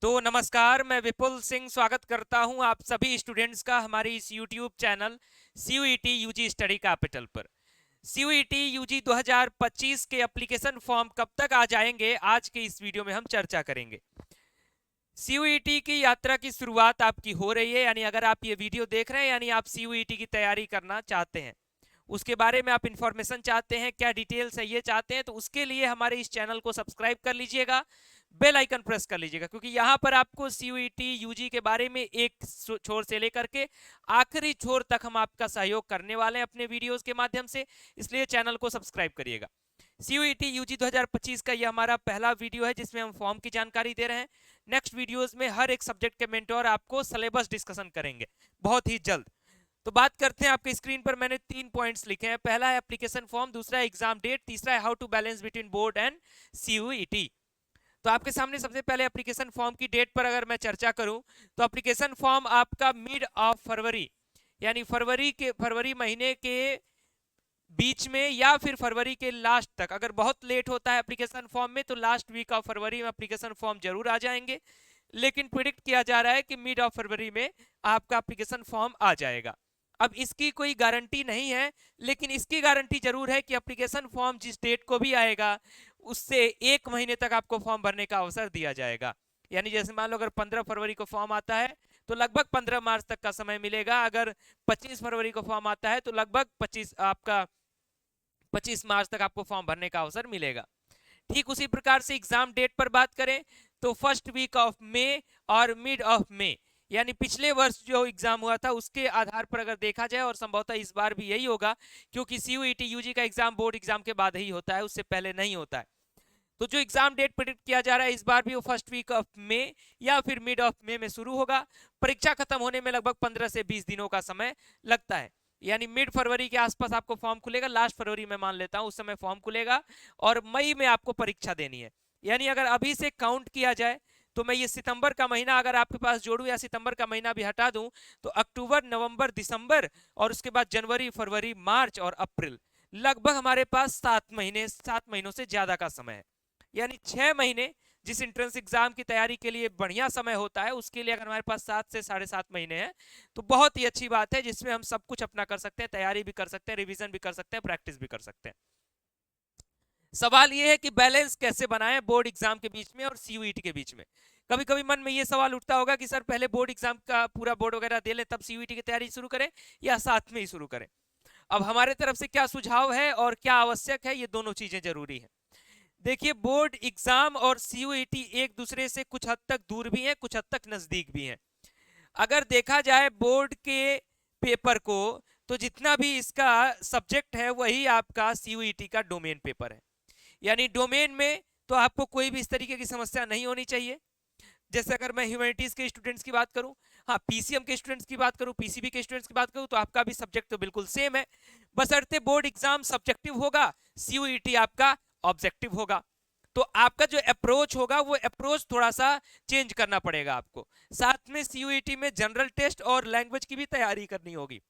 तो नमस्कार, मैं विपुल सिंह स्वागत करता हूं आप सभी स्टूडेंट्स का हमारे इस YouTube channel CUET UG study capital पर। सीयूईटी यूजी 2025 के एप्लीकेशन फॉर्म कब तक आ जाएंगे, आज के इस वीडियो में हम चर्चा करेंगे। सीयूईटी की यात्रा की शुरुआत आपकी हो रही है, यानी अगर आप ये वीडियो देख रहे हैं यानी आप सीयूईटी की तैयारी करना चाहते हैं, उसके बारे में आप इंफॉर्मेशन चाहते हैं, क्या डिटेल्स है ये चाहते हैं, तो उसके लिए हमारे इस चैनल को सब्सक्राइब कर लीजिएगा, बेल आइकन प्रेस कर लीजिएगा, क्योंकि यहाँ पर आपको सीयूईटी यूजी के बारे में एक छोर से लेकर के आखिरी छोर तक हम आपका सहयोग करने वाले हैं अपने वीडियोस के माध्यम से, इसलिए चैनल को सब्सक्राइब करिएगा। सीयूईटी यूजी 2025 का यह हमारा पहला वीडियो है जिसमें हम फॉर्म की जानकारी दे रहे हैं। नेक्स्ट वीडियोस में हर एक सब्जेक्ट के मेंटोर आपको सिलेबस डिस्कशन करेंगे बहुत ही जल्द। तो बात करते हैं, आपके स्क्रीन पर मैंने 3 पॉइंट्स लिखे हैं। पहला है एप्लीकेशन फॉर्म, दूसरा है एग्जाम डेट, तीसरा है how to balance between board and CUET. तो आपके सामने सबसे पहले एप्लीकेशन फॉर्म की डेट पर अगर मैं चर्चा करूं तो एप्लीकेशन फॉर्म आपका मिड ऑफ फरवरी यानी फरवरी महीने के बीच में या फिर फरवरी के लास्ट तक, अगर बहुत लेट होता है एप्लीकेशन फॉर्म में तो लास्ट वीक ऑफ फरवरी में एप्लीकेशन फॉर्म जरूर आ जाएंगे, लेकिन प्रिडिक्ट किया जा रहा है कि मिड ऑफ फरवरी में आपका एप्लीकेशन फॉर्म आ जाएगा। अब इसकी कोई गारंटी नहीं है, लेकिन इसकी गारंटी जरूर है कि एप्लीकेशन फॉर्म जिस डेट को भी आएगा उससे 1 महीने तक आपको फॉर्म भरने का अवसर दिया जाएगा। यानी जैसे मान लो अगर 15 फरवरी को फॉर्म आता है तो लगभग 15 मार्च तक का समय मिलेगा, अगर 25 फरवरी को फॉर्म आता है तो लगभग 25 मार्च तक आपको फॉर्म भरने का अवसर मिलेगा। ठीक उसी प्रकार से एग्जाम डेट पर बात करें तो फर्स्ट वीक ऑफ मई और मिड ऑफ मई, यानी पिछले वर्ष जो एग्जाम हुआ था उसके आधार पर अगर देखा जाए, और संभवतः इस बार भी यही होगा क्योंकि सीयूईटी यूजी का एग्जाम बोर्ड एग्जाम के बाद ही होता है, उससे पहले नहीं होता है। तो जो एग्जाम डेट प्रेडिक्ट किया जा रहा है इस बार भी वो फर्स्ट वीक ऑफ मई या फिर मिड ऑफ मई में शुरू होगा। परीक्षा खत्म होने में लगभग 15 से 20 दिनों का समय लगता है, यानी मिड फरवरी के आसपास आपको फॉर्म खुलेगा, लास्ट फरवरी में मान लेता हूं उस समय फॉर्म खुलेगा और मई में आपको परीक्षा देनी है। यानी अगर अभी से काउंट किया जाए तो मैं ये सितंबर का महीना अगर आपके पास जोड़ूं या सितंबर का महीना भी हटा दूं तो अक्टूबर, नवंबर, दिसंबर और उसके बाद जनवरी, फरवरी, मार्च और अप्रैल, लगभग हमारे पास 7 महीनों से ज्यादा का समय है। यानी 6 महीने जिस एंट्रेंस एग्जाम की तैयारी के लिए बढ़िया समय होता है, उसके लिए अगर हमारे पास 7 से 7.5 महीने हैं तो बहुत ही अच्छी बात है, जिसमें हम सब कुछ अपना कर सकते हैं, तैयारी भी कर सकते हैं, रिवीजन भी कर सकते हैं, प्रैक्टिस भी कर सकते हैं। सवाल यह है कि बैलेंस कैसे बनाएं बोर्ड एग्जाम के बीच में और सीयूईटी के बीच में। कभी कभी मन में यह सवाल उठता होगा कि सर पहले बोर्ड एग्जाम का पूरा बोर्ड वगैरह दे लें तब सीयूईटी की तैयारी शुरू करें या साथ में ही शुरू करें। अब हमारे तरफ से क्या सुझाव है और क्या आवश्यक है, ये दोनों चीजें जरूरी है। देखिए, बोर्ड एग्जाम और सीयूईटी एक दूसरे से कुछ हद तक दूर भी हैं, कुछ हद तक नजदीक भी हैं। अगर देखा जाए बोर्ड के पेपर को तो जितना भी इसका सब्जेक्ट है वही आपका सीयूईटी का डोमेन पेपर है। यानी डोमेन में तो आपको कोई भी इस तरीके की समस्या नहीं होनी चाहिए। जैसे अगर मैं ह्यूमैनिटीज के स्टूडेंट्स की बात करूं, हाँ पीसीएम के स्टूडेंट्स की बात करूं, पीसीबी के स्टूडेंट्स की बात करूं, तो आपका भी सब्जेक्ट तो बिल्कुल सेम है, बशर्ते बोर्ड एग्जाम सब्जेक्टिव होगा, सीयूईटी आपका ऑब्जेक्टिव होगा। तो आपका जो अप्रोच होगा वो अप्रोच थोड़ा सा चेंज करना पड़ेगा आपको। साथ में सीयूईटी में जनरल टेस्ट और लैंग्वेज की भी तैयारी करनी होगी,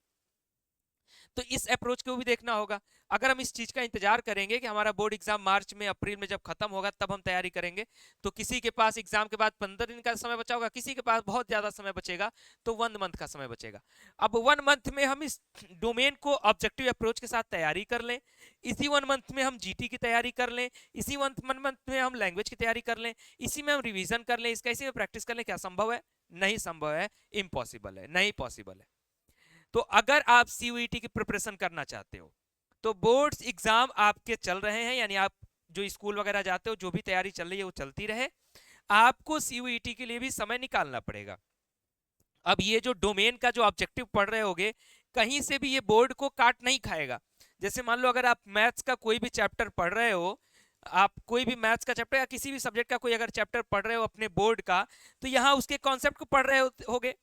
तो इस अप्रोच को भी देखना होगा। अगर हम इस चीज का इंतजार करेंगे कि हमारा बोर्ड एग्जाम मार्च में, अप्रैल में जब खत्म होगा तब हम तैयारी करेंगे, तो किसी के पास एग्जाम के बाद 15 दिन का समय बचा होगा, किसी के पास बहुत ज्यादा समय बचेगा तो 1 मंथ का समय बचेगा। अब 1 मंथ में हम इस डोमेन को ऑब्जेक्टिव अप्रोच के साथ तैयारी कर लें, इसी 1 मंथ में हम जीटी की तैयारी कर लें, इसी 1 मंथ में हम लैंग्वेज की तैयारी कर लें, इसी में हम रिविजन कर लें, इसका इसी में प्रैक्टिस कर लें, क्या संभव है? नहीं संभव है, इम्पॉसिबल है, नहीं पॉसिबल है। तो अगर आप सीयूईटी की प्रिपरेशन करना चाहते हो तो बोर्ड्स एग्जाम आपके चल रहे हैं, यानी आप जो स्कूल वगैरह जाते हो, जो भी तैयारी चल रही है वो चलती रहे, आपको सीयूईटी के लिए भी समय निकालना पड़ेगा। अब ये जो डोमेन का जो ऑब्जेक्टिव पढ़ रहे होगे, कहीं से भी ये बोर्ड को काट नहीं खाएगा। जैसे मान लो अगर आप मैथ्स का कोई भी चैप्टर पढ़ रहे हो, आप कोई भी मैथ्स का चैप्टर या किसी भी सब्जेक्ट का कोई अगर चैप्टर पढ़ रहे हो अपने बोर्ड का, तो यहाँ उसके कॉन्सेप्ट को पढ़ रहे होगे,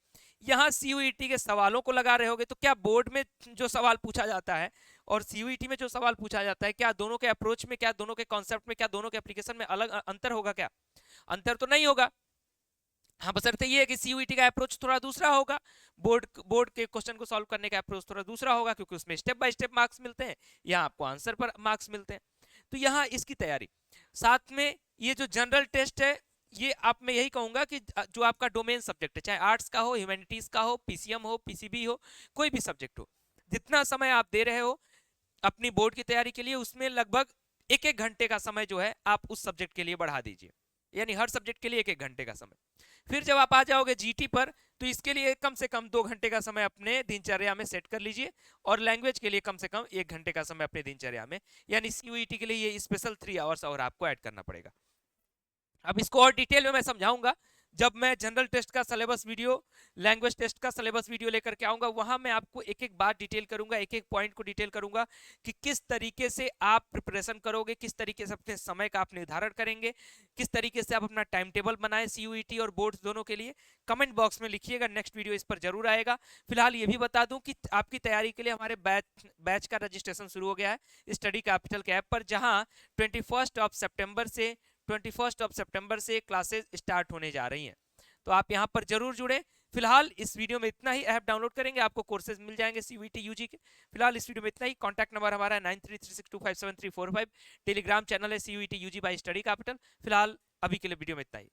यहाँ सीयूईटी के सवालों को लगा रहे होगे, तो क्या बोर्ड में जो सवाल पूछा जाता है और सीयूईटी में जो सवाल पूछा जाता है, क्या दोनों के अप्रोच में, क्या दोनों के कॉन्सेप्ट में, क्या दोनों के एप्लीकेशन में अलग अंतर होगा? क्या अंतर तो नहीं होगा। हाँ, बशर्ते ये है कि सीयूईटी का अप्रोच थोड़ा दूसरा होगा, बोर्ड के क्वेश्चन को सॉल्व करने का अप्रोच थोड़ा दूसरा होगा, क्योंकि उसमें स्टेप बाय स्टेप मार्क्स मिलते हैं, यहाँ आपको आंसर पर मार्क्स मिलते हैं। तो यहाँ इसकी तैयारी, साथ में ये जो जनरल टेस्ट है ये आप मैं यही कहूंगा कि जो आपका डोमेन सब्जेक्ट है, चाहे आर्ट्स का हो, ह्यूमैनिटीज का हो, पीसीएम हो, पीसीबी हो, कोई भी सब्जेक्ट हो, जितना समय आप दे रहे हो अपनी बोर्ड की तैयारी के लिए, उसमें लगभग एक एक घंटे का समय जो है आप उस सब्जेक्ट के लिए बढ़ा दीजिए। यानी हर सब्जेक्ट के लिए एक एक घंटे का समय। फिर जब आप आ जाओगे जीटी पर, तो इसके लिए कम से कम 2 घंटे का समय अपने दिनचर्या में सेट कर लीजिए, और लैंग्वेज के लिए कम से कम 1 घंटे का समय अपने दिनचर्या में, यानी सीयूईटी के लिए ये स्पेशल 3 आवर्स और आपको ऐड करना पड़ेगा। अब इसको और डिटेल में मैं समझाऊंगा जब मैं जनरल टेस्ट का सिलेबस वीडियो, लैंग्वेज टेस्ट का सिलेबस वीडियो लेकर के आऊंगा। वहां मैं आपको एक एक बात डिटेल करूंगा, एक एक पॉइंट को डिटेल करूंगा कि किस तरीके से आप प्रिपरेशन करोगे, किस तरीके से अपने समय का आप निर्धारण करेंगे, किस तरीके से आप अपना टाइम टेबल बनाए सीयूईटी और बोर्ड्स दोनों के लिए। कमेंट बॉक्स में लिखिएगा, नेक्स्ट वीडियो इस पर जरूर आएगा। फिलहाल ये भी बता दूं कि आपकी तैयारी के लिए हमारे बैच का रजिस्ट्रेशन शुरू हो गया है स्टडी कैपिटल के ऐप पर, जहां 21 सितंबर से क्लासेस स्टार्ट होने जा रही हैं। तो आप यहां पर जरूर जुड़े। फिलहाल इस वीडियो में इतना ही। ऐप डाउनलोड करेंगे आपको कोर्सेज मिल जाएंगे सीयूईटी यूजी के। फिलहाल इस वीडियो में इतना ही। कॉन्टैक्ट नंबर हमारा है 9336257345। टेलीग्राम चैनल है CUET UG by study capital. फिलहाल अभी के लिए वीडियो में इतना ही।